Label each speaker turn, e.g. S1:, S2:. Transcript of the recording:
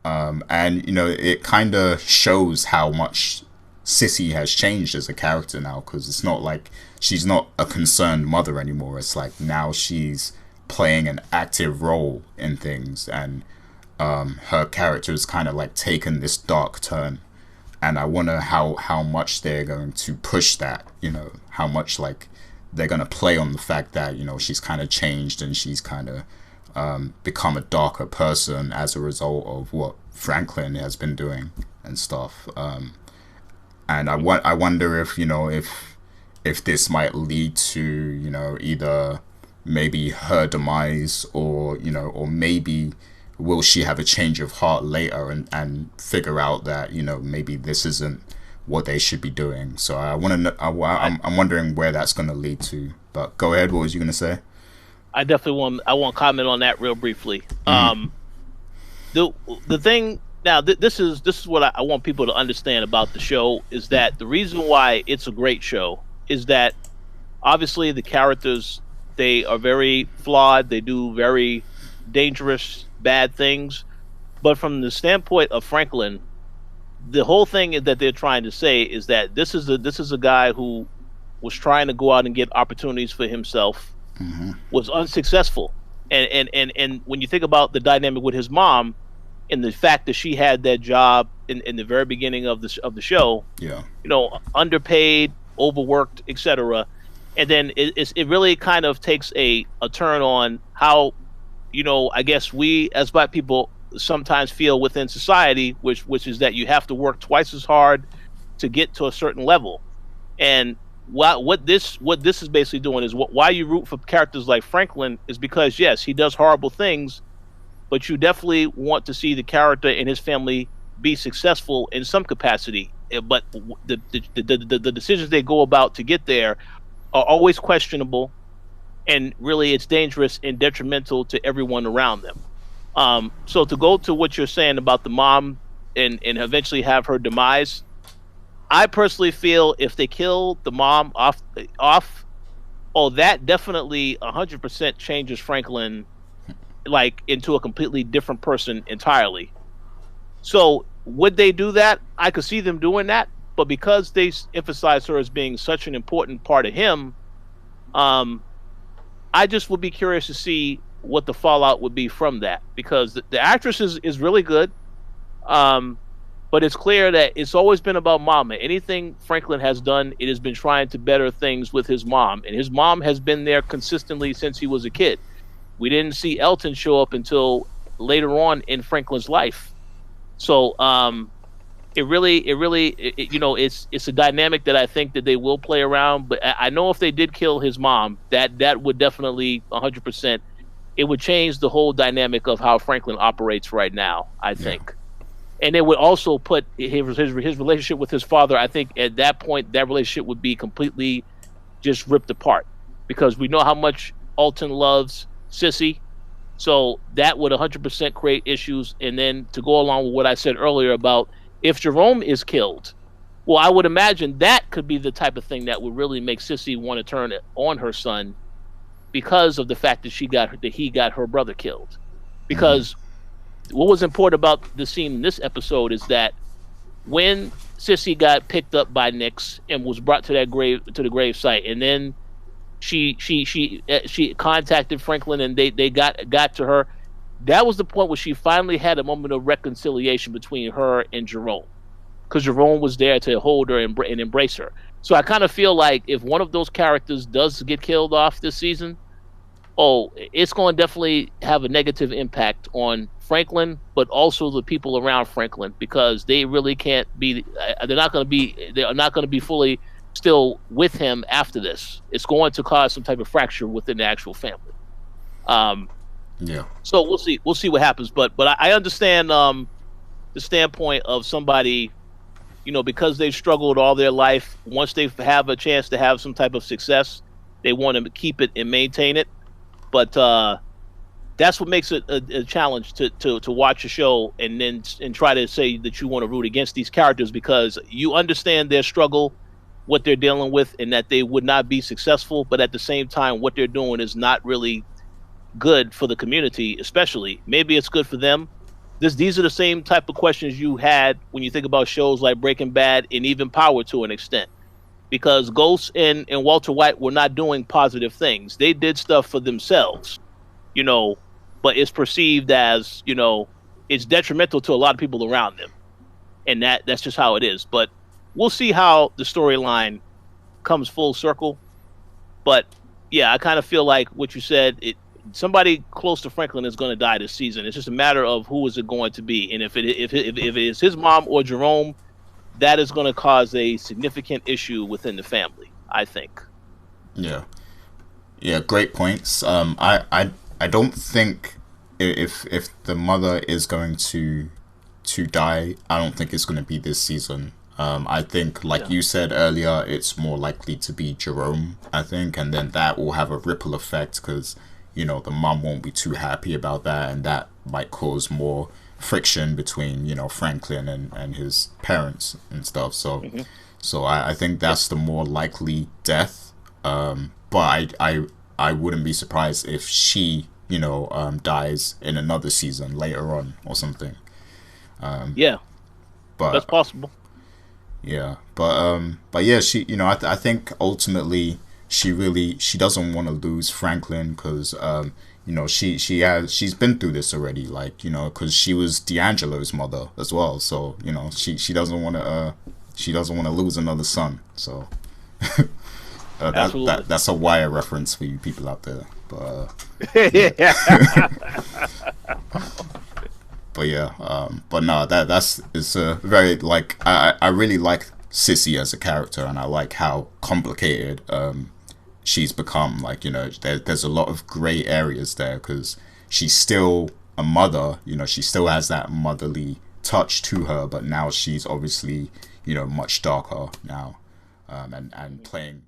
S1: And it kind of shows how much Cissy has changed as a character now, because it's not like she's not a concerned mother anymore. It's like now she's playing an active role in things, and her character has kind of like taken this dark turn. And I wonder how much they're going to push that. How much like they're going to play on the fact that she's kind of changed, and she's kind of become a darker person as a result of what Franklin has been doing and stuff. And I wonder if if this might lead to either maybe her demise, or maybe will she have a change of heart later and figure out that maybe this isn't what they should be doing. So I want to know, I'm wondering where that's going to lead to. But go ahead, what was you going to say?
S2: I definitely want to comment on that real briefly. The the thing now, this is what I want people to understand about the show, is that the reason why it's a great show is that obviously the characters, they are very flawed, they do very dangerous bad things, but from the standpoint of Franklin, the whole thing that they're trying to say is that this is a guy who was trying to go out and get opportunities for himself, was unsuccessful. And when you think about the dynamic with his mom, and the fact that she had that job in the very beginning of the show,
S1: Yeah.
S2: Underpaid, overworked, etc. And then it really kind of takes a turn on how, I guess we as Black people sometimes feel within society, which is that you have to work twice as hard to get to a certain level. And what this is basically doing is why you root for characters like Franklin is because, yes, he does horrible things, but you definitely want to see the character and his family be successful in some capacity. But the decisions they go about to get there are always questionable, and really it's dangerous and detrimental to everyone around them. So to go to what you're saying about the mom and eventually have her demise, I personally feel if they kill the mom off, oh, that definitely 100% changes Franklin like into a completely different person entirely. So would they do that? I could see them doing that, but because they emphasize her as being such an important part of him, I just would be curious to see what the fallout would be from that, because the actress is really good. But it's clear that it's always been about Mama. Anything Franklin has done, it has been trying to better things with his mom, and his mom has been there consistently since he was a kid. We didn't see Elton show up until later on in Franklin's life. So it's a dynamic that I think that they will play around. But I know if they did kill his mom, that would definitely 100%. It would change the whole dynamic of how Franklin operates right now, I think. And it would also put his relationship with his father. I think at that point, that relationship would be completely just ripped apart, because we know how much Alton loves Cissy. So that would 100% create issues. And then to go along with what I said earlier about if Jerome is killed, well, I would imagine that could be the type of thing that would really make Cissy want to turn it on her son, because of the fact that he got her brother killed. Because what was important about the scene in this episode is that when Cissy got picked up by Nyx and was brought to the grave site, and then she contacted Franklin and they got to her. That was the point where she finally had a moment of reconciliation between her and Jerome, because Jerome was there to hold her and embrace her. So I kind of feel like if one of those characters does get killed off this season, it's going to definitely have a negative impact on Franklin, but also the people around Franklin, because they really can't be. They're not going to be fully still with him after this. It's going to cause some type of fracture within the actual family.
S1: Yeah.
S2: So we'll see what happens. But I understand the standpoint of somebody, because they've struggled all their life. Once they have a chance to have some type of success, they want to keep it and maintain it. But that's what makes it a challenge to watch a show and try to say that you want to root against these characters, because you understand their struggle, what they're dealing with, and that they would not be successful. But at the same time, what they're doing is not really good for the community, especially. Maybe it's good for them, these are the same type of questions you had when you think about shows like Breaking Bad and even Power to an extent, because Ghost and Walter White were not doing positive things. They did stuff for themselves, you know, but it's perceived as, you know, it's detrimental to a lot of people around them, and that's just how it is. But we'll see how the storyline comes full circle. But yeah, I kind of feel like what you said. Somebody close to Franklin is going to die this season. It's just a matter of who is it going to be, and if it is his mom or Jerome, that is going to cause a significant issue within the family, I think.
S1: Yeah, yeah, great points. I don't think if the mother is going to die, I don't think it's going to be this season. I think, like you said earlier, it's more likely to be Jerome, I think, and then that will have a ripple effect because, you know, the mom won't be too happy about that, and that might cause more friction between, you know, Franklin and his parents and stuff. So, so I think that's the more likely death. But I wouldn't be surprised if she, you know, dies in another season later on or something.
S2: Yeah,
S1: but
S2: that's possible.
S1: Yeah, but yeah, she, you know, I think ultimately she doesn't want to lose Franklin because you know, she's been through this already, like, you know, because she was D'Angelo's mother as well, so, you know, she doesn't want to lose another son, so that's a Wire reference for you people out there, but but yeah, but no, it's a very, like, I really like Cissy as a character, and I like how complicated she's become. Like, you know, there's a lot of gray areas there because she's still a mother, you know, she still has that motherly touch to her, but now she's obviously, you know, much darker now, and playing